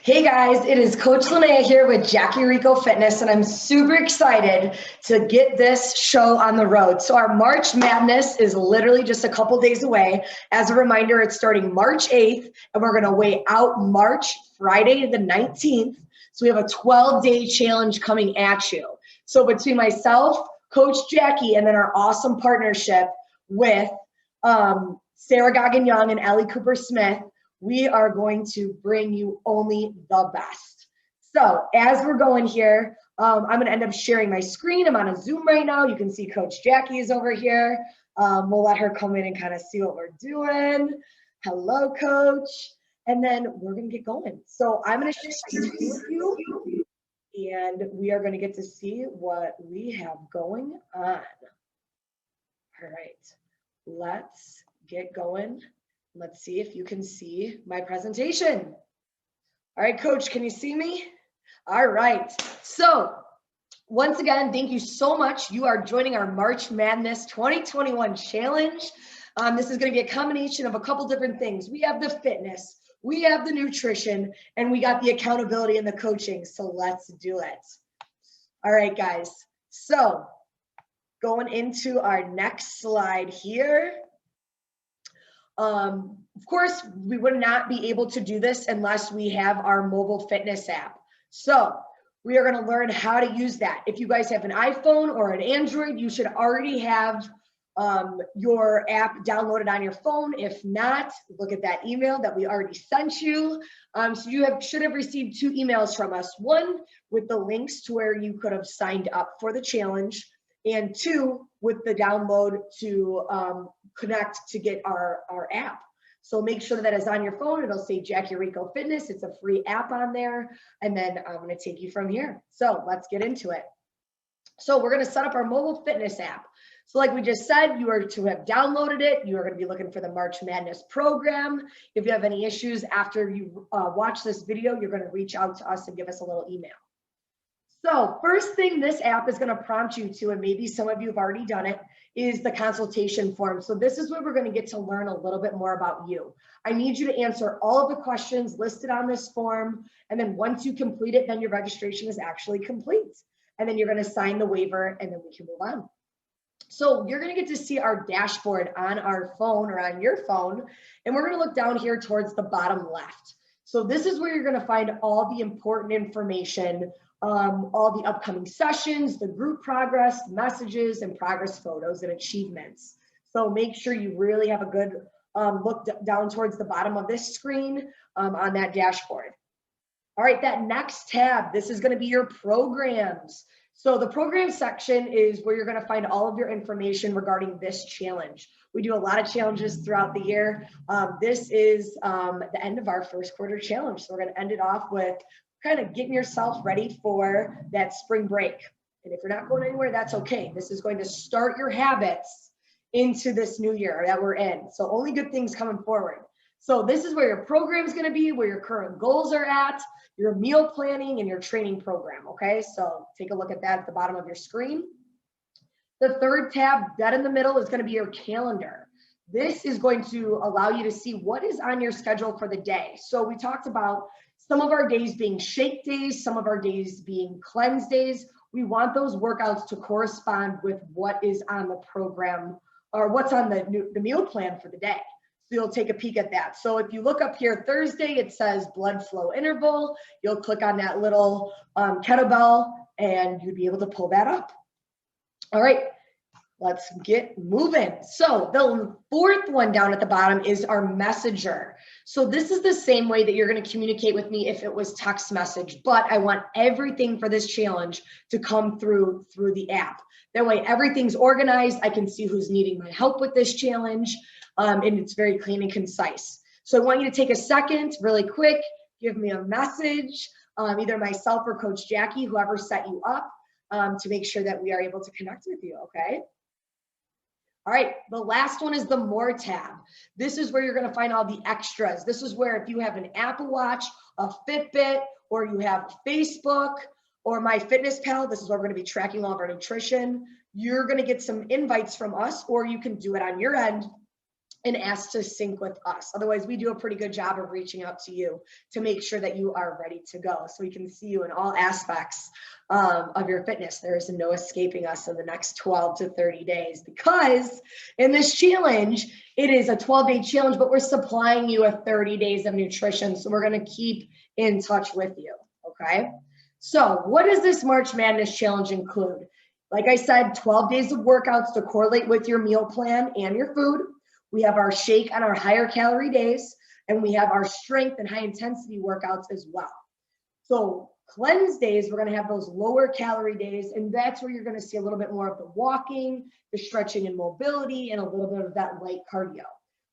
Hey guys, it is Coach Linnea here with Jackie Rico Fitness, and I'm super excited to get this show on the road. So our March Madness is literally just a couple days away. As a reminder, it's starting March 8th, and we're going to weigh out Friday the 19th. So we have a 12-day challenge coming at you. So between myself, Coach Jackie, and then our awesome partnership with Sarah Goggin Young and Ellie Cooper Smith, we are going to bring you only the best. So as we're going here, I'm going to end up sharing my screen. I'm on a Zoom right now. You can see Coach Jackie is over here. We'll let her come in and kind of see what we're doing. Hello, Coach. And then we're going to get going. So I'm going to share my screen with you, and we are going to get to see what we have going on. All right, let's get going. Let's see if you can see my presentation. All right, Coach, can you see me? All right. So once again, thank you so much. You are joining our March Madness 2021 challenge. This is going to be a combination of a couple different things. We have the fitness, we have the nutrition, and we got the accountability and the coaching. So let's do it. All right, guys. So going into our next slide here. Of course, we would not be able to do this unless we have our mobile fitness app. So we are going to learn how to use that. If you guys have an iPhone or an Android, you should already have your app downloaded on your phone. If not, look at that email that we already sent you. So you should have received 2 emails from us. One with the links to where you could have signed up for the challenge, and 2 with the download to connect to get our app. So make sure that is on your phone. It'll say Jackie Rico Fitness. It's a free app on there. And then I'm going to take you from here. So let's get into it. So we're going to set up our mobile fitness app. So like we just said, you are to have downloaded it. You are going to be looking for the March Madness program. If you have any issues after you watch this video, you're going to reach out to us and give us a little email. So first thing this app is going to prompt you to, and maybe some of you have already done it, is the consultation form. So this is where we're going to get to learn a little bit more about you. I need you to answer all of the questions listed on this form. And then once you complete it, then your registration is actually complete. And then you're going to sign the waiver, and then we can move on. So you're going to get to see our dashboard on our phone or on your phone. And we're going to look down here towards the bottom left. So this is where you're going to find all the important information, all the upcoming sessions, the group progress, messages, and progress photos and achievements. So make sure you really have a good look down towards the bottom of this screen on that dashboard. All right, that next tab, this is going to be your programs. So the program section is where you're going to find all of your information regarding this challenge. We do a lot of challenges throughout the year. This is the end of our first quarter challenge. So we're going to end it off with kind of getting yourself ready for that spring break. And if you're not going anywhere, that's okay. This is going to start your habits into this new year that we're in. So only good things coming forward. So this is where your program is going to be, where your current goals are at, your meal planning, and your training program. Okay, so take a look at that at the bottom of your screen. The third tab, dead in the middle, is going to be your calendar. This is going to allow you to see what is on your schedule for the day. So we talked about some of our days being shake days, some of our days being cleanse days. We want those workouts to correspond with what is on the program or what's on the meal plan for the day. So you'll take a peek at that. So if you look up here, Thursday, it says blood flow interval. You'll click on that little kettlebell and you'll be able to pull that up. All right, let's get moving. So the fourth one down at the bottom is our messenger. So this is the same way that you're going to communicate with me if it was text message, but I want everything for this challenge to come through the app. That way everything's organized. I can see who's needing my help with this challenge, and it's very clean and concise. So I want you to take a second, really quick, give me a message, either myself or Coach Jackie, whoever set you up, to make sure that we are able to connect with you, okay? All right, the last one is the More tab. This is where you're going to find all the extras. This is where if you have an Apple Watch, a Fitbit, or you have Facebook or Myfitnesspal, this is where we're going to be tracking all of our nutrition. You're going to get some invites from us, or you can do it on your end and ask to sync with us. Otherwise, we do a pretty good job of reaching out to you to make sure that you are ready to go. So we can see you in all aspects of your fitness. There is no escaping us in the next 12 to 30 days, because in this challenge, it is a 12-day challenge, but we're supplying you with 30 days of nutrition. So we're going to keep in touch with you. Okay. So what does this March Madness challenge include? Like I said, 12 days of workouts to correlate with your meal plan and your food. We have our shake on our higher calorie days, and we have our strength and high intensity workouts as well. So cleanse days, we're going to have those lower calorie days, and that's where you're going to see a little bit more of the walking, the stretching and mobility, and a little bit of that light cardio.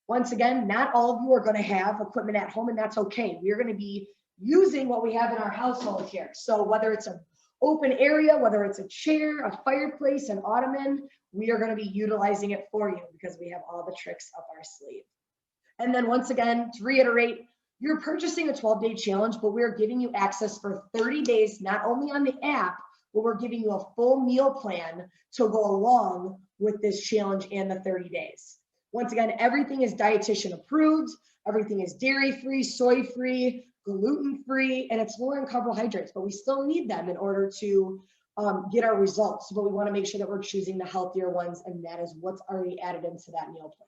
Once again, not all of you are going to have equipment at home, and that's okay. We're going to be using what we have in our household here. So whether it's an open area, whether it's a chair, a fireplace, an ottoman, we are going to be utilizing it for you because we have all the tricks up our sleeve. And then once again, to reiterate, you're purchasing a 12-day challenge, but we're giving you access for 30 days, not only on the app, but we're giving you a full meal plan to go along with this challenge and the 30 days. Once again, everything is dietitian approved. Everything is dairy-free, soy-free, gluten-free, and it's lower in carbohydrates, but we still need them in order to get our results. But we want to make sure that we're choosing the healthier ones, and that is what's already added into that meal plan.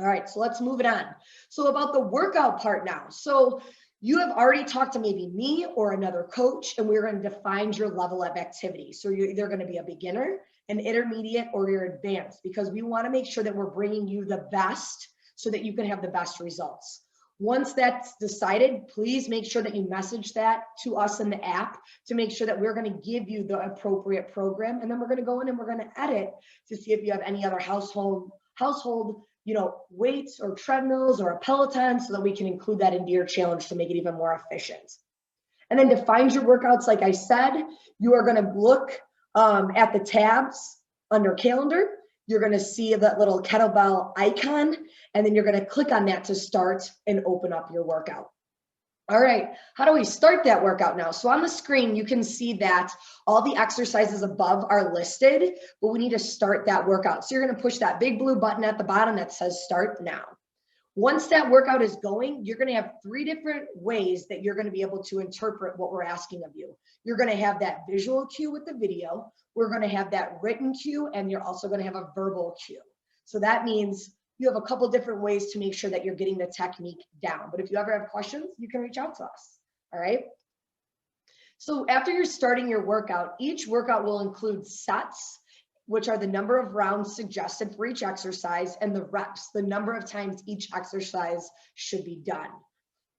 All right, so let's move it on. So about the workout part now. So you have already talked to maybe me or another coach, and we're going to define your level of activity. So you're either going to be a beginner, an intermediate, or you're advanced, because we want to make sure that we're bringing you the best so that you can have the best results. Once that's decided, please make sure that you message that to us in the app to make sure that we're going to give you the appropriate program. And then we're going to go in and we're going to edit to see if you have any other household, weights or treadmills or a Peloton, so that we can include that into your challenge to make it even more efficient. And then to find your workouts, like I said, you are going to look at the tabs under calendar. You're going to see that little kettlebell icon, and then you're going to click on that to start and open up your workout. All right, how do we start that workout now? So on the screen, you can see that all the exercises above are listed, but we need to start that workout. So you're going to push that big blue button at the bottom that says start now. Once that workout is going, you're going to have 3 different ways that you're going to be able to interpret what we're asking of you. You're going to have that visual cue with the video. We're going to have that written cue, and you're also going to have a verbal cue. So that means you have a couple different ways to make sure that you're getting the technique down. But if you ever have questions, you can reach out to us. All right. So after you're starting your workout, each workout will include sets, which are the number of rounds suggested for each exercise, and the reps, the number of times each exercise should be done.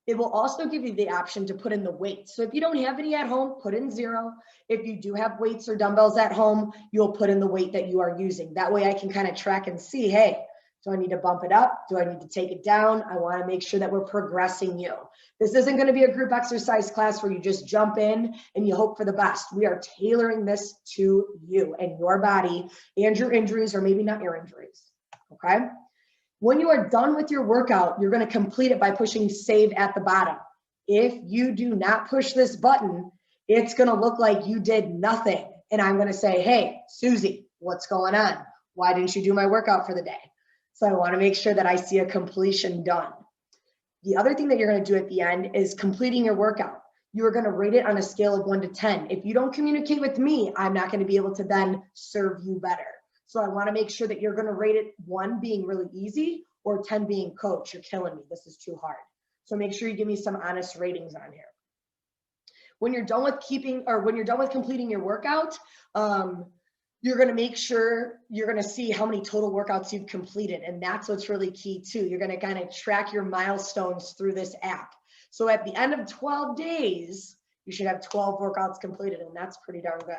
It will also give you the option to put in the weights. So if you don't have any at home, put in 0. If you do have weights or dumbbells at home, you'll put in the weight that you are using. That way I can kind of track and see, hey, do I need to bump it up? Do I need to take it down? I want to make sure that we're progressing you. This isn't going to be a group exercise class where you just jump in and you hope for the best. We are tailoring this to you and your body and your injuries, or maybe not your injuries. Okay. When you are done with your workout, you're going to complete it by pushing save at the bottom. If you do not push this button, it's going to look like you did nothing. And I'm going to say, hey, Susie, what's going on? Why didn't you do my workout for the day? So I want to make sure that I see a completion done. The other thing that you're going to do at the end is completing your workout. You are going to rate it on a scale of 1 to 10. If you don't communicate with me, I'm not going to be able to then serve you better. So I want to make sure that you're going to rate it 1 being really easy or 10 being coach, you're killing me. This is too hard. So make sure you give me some honest ratings on here. When you're done with completing your workout, you're going to make sure you're going to see how many total workouts you've completed. And that's what's really key too. You're going to kind of track your milestones through this app. So at the end of 12 days, you should have 12 workouts completed, and that's pretty darn good.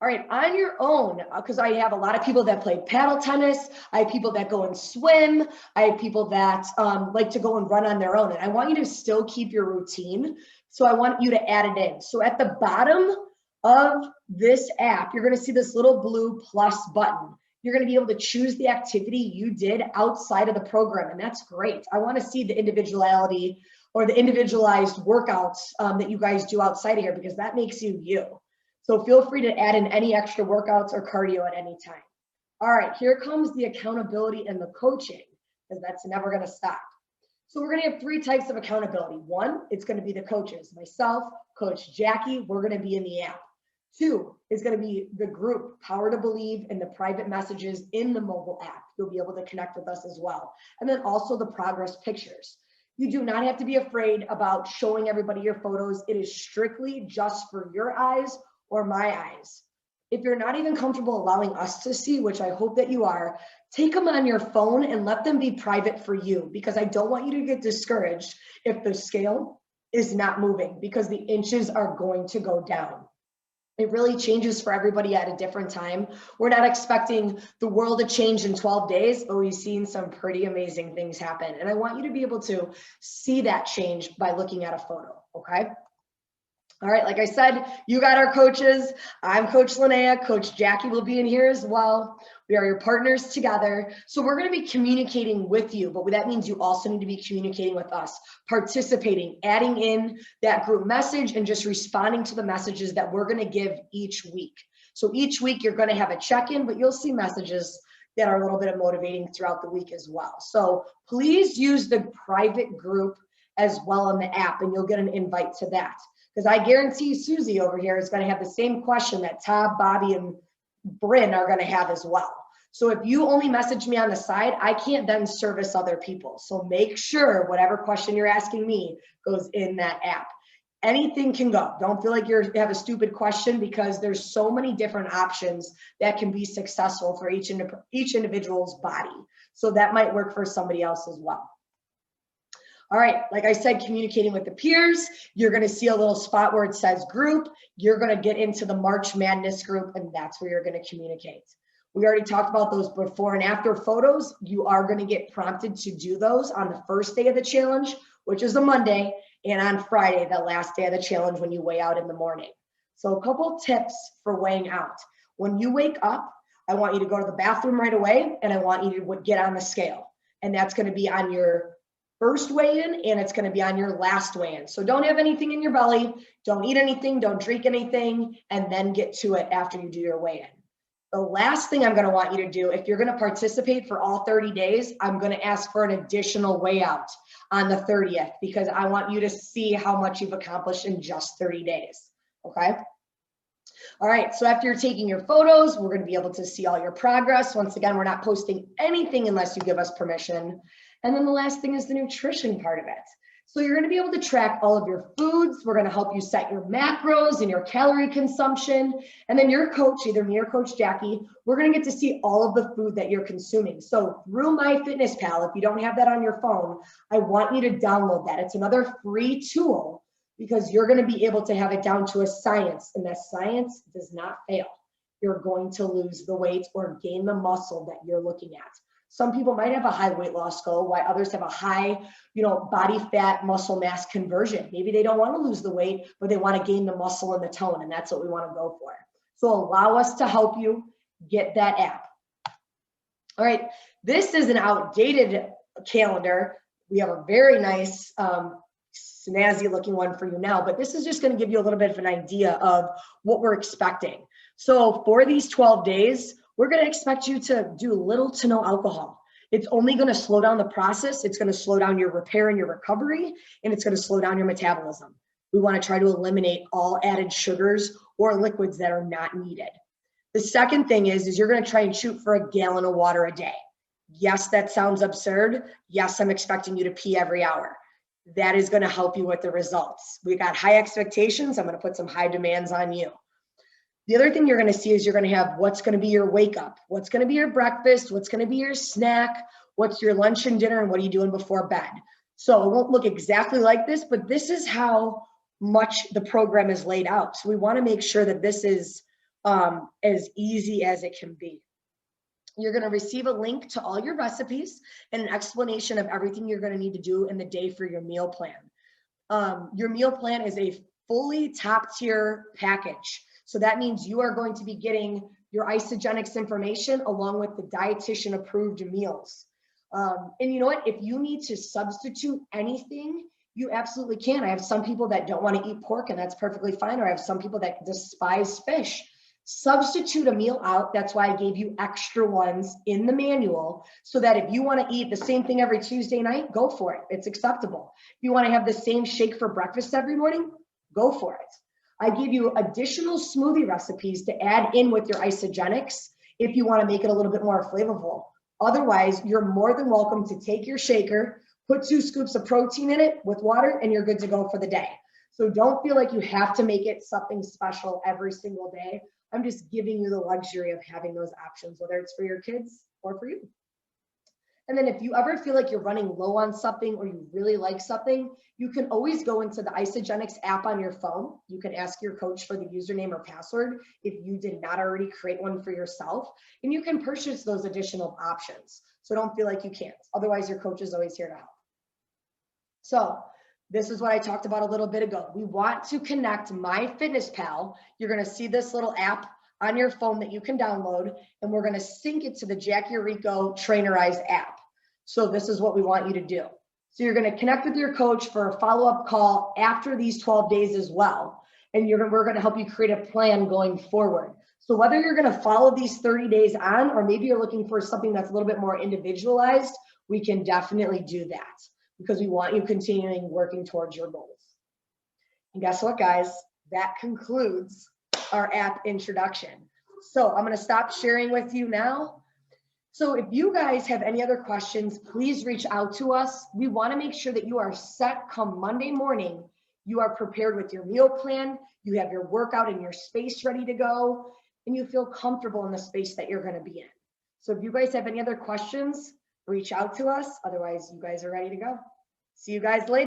All right, on your own, because I have a lot of people that play paddle tennis, I have people that go and swim, I have people that like to go and run on their own, and I want you to still keep your routine, so I want you to add it in. So at the bottom of this app, you're going to see this little blue plus button. You're going to be able to choose the activity you did outside of the program, and that's great. I want to see the individuality or the individualized workouts that you guys do outside of here, because that makes you you. So feel free to add in any extra workouts or cardio at any time. All right, here comes the accountability and the coaching. because that's never going to stop. So we're going to have 3 types of accountability. 1, it's going to be the coaches, myself, Coach Jackie, we're going to be in the app. 2 is going to be the group, Power to Believe, and the private messages in the mobile app. You'll be able to connect with us as well. And then also the progress pictures. You do not have to be afraid about showing everybody your photos. It is strictly just for your eyes or my eyes. If you're not even comfortable allowing us to see, which I hope that you are, take them on your phone and let them be private for you, because I don't want you to get discouraged if the scale is not moving, because the inches are going to go down. It really changes for everybody at a different time. We're not expecting the world to change in 12 days, but we've seen some pretty amazing things happen. And I want you to be able to see that change by looking at a photo, okay? All right, like I said, you got our coaches. I'm Coach Linnea. Coach Jackie will be in here as well. We are your partners together. So we're going to be communicating with you, but that means you also need to be communicating with us, participating, adding in that group message, and just responding to the messages that we're going to give each week. So each week you're going to have a check-in, but you'll see messages that are a little bit of motivating throughout the week as well. So please use the private group as well on the app, and you'll get an invite to that. Because I guarantee Susie over here is going to have the same question that Todd, Bobby, and Bryn are going to have as well. So if you only message me on the side, I can't then service other people. So make sure whatever question you're asking me goes in that app. Anything can go. Don't feel like you have a stupid question, because there's so many different options that can be successful for each individual's body. So that might work for somebody else as well. All right, like I said, communicating with the peers, you're going to see a little spot where it says group. You're going to get into the March Madness group, and that's where you're going to communicate. We already talked about those before and after photos. You are going to get prompted to do those on the first day of the challenge, which is a Monday, and on Friday, the last day of the challenge, when you weigh out in the morning. So a couple tips for weighing out. When you wake up, I want you to go to the bathroom right away, and I want you to get on the scale. And that's going to be on your first weigh-in, and it's going to be on your last weigh-in. So don't have anything in your belly, don't eat anything, don't drink anything, and then get to it after you do your weigh-in. The last thing I'm going to want you to do, if you're going to participate for all 30 days, I'm going to ask for an additional weigh out on the 30th, because I want you to see how much you've accomplished in just 30 days. Okay. All right. So after you're taking your photos, we're going to be able to see all your progress. Once again, we're not posting anything unless you give us permission. And then the last thing is the nutrition part of it. So you're going to be able to track all of your foods. We're going to help you set your macros and your calorie consumption. And then your coach, either me or Coach Jackie, we're going to get to see all of the food that you're consuming. So through Myfitnesspal, if you don't have that on your phone, I want you to download that. It's another free tool, because you're going to be able to have it down to a science, and that science does not fail. You're going to lose the weight or gain the muscle that you're looking at. Some people might have a high weight loss goal, while others have a high, body fat muscle mass conversion. Maybe they don't want to lose the weight, but they want to gain the muscle and the tone, and that's what we want to go for. So allow us to help you get that app. All right, this is an outdated calendar. We have a very nice, snazzy looking one for you now, but this is just going to give you a little bit of an idea of what we're expecting. So for these 12 days, we're going to expect you to do little to no alcohol. It's only going to slow down the process. It's going to slow down your repair and your recovery, and it's going to slow down your metabolism. We want to try to eliminate all added sugars or liquids that are not needed. The second thing is you're going to try and shoot for a gallon of water a day. Yes, that sounds absurd. Yes, I'm expecting you to pee every hour. That is going to help you with the results. We got high expectations. I'm going to put some high demands on you. The other thing you're going to see is you're going to have what's going to be your wake up, what's going to be your breakfast, what's going to be your snack, what's your lunch and dinner, and what are you doing before bed. So it won't look exactly like this, but this is how much the program is laid out. So we want to make sure that this is as easy as it can be. You're going to receive a link to all your recipes and an explanation of everything you're going to need to do in the day for your meal plan. Your meal plan is a fully top tier package. So that means you are going to be getting your isogenics information along with the dietitian approved meals. And you know what? If you need to substitute anything, you absolutely can. I have some people that don't want to eat pork, and that's perfectly fine. Or I have some people that despise fish. Substitute a meal out. That's why I gave you extra ones in the manual, so that if you want to eat the same thing every Tuesday night, go for it. It's acceptable. If you want to have the same shake for breakfast every morning, go for it. I give you additional smoothie recipes to add in with your isogenics if you want to make it a little bit more flavorful. Otherwise, you're more than welcome to take your shaker, put 2 scoops of protein in it with water, and you're good to go for the day. So don't feel like you have to make it something special every single day. I'm just giving you the luxury of having those options, whether it's for your kids or for you. And then if you ever feel like you're running low on something or you really like something, you can always go into the Isogenics app on your phone. You can ask your coach for the username or password if you did not already create one for yourself, and you can purchase those additional options. So don't feel like you can't. Otherwise, your coach is always here to help. So this is what I talked about a little bit ago. We want to connect Myfitnesspal. You're going to see this little app on your phone that you can download, and we're going to sync it to the Jackie Rico Trainerize app. So this is what we want you to do. So you're going to connect with your coach for a follow-up call after these 12 days as well. And we're going to help you create a plan going forward. So whether you're going to follow these 30 days on, or maybe you're looking for something that's a little bit more individualized, we can definitely do that, because we want you continuing working towards your goals. And guess what, guys? That concludes our app introduction. So I'm going to stop sharing with you now. So if you guys have any other questions, please reach out to us. We want to make sure that you are set come Monday morning. You are prepared with your meal plan, you have your workout and your space ready to go, and you feel comfortable in the space that you're going to be in. So if you guys have any other questions, reach out to us. Otherwise, you guys are ready to go. See you guys later.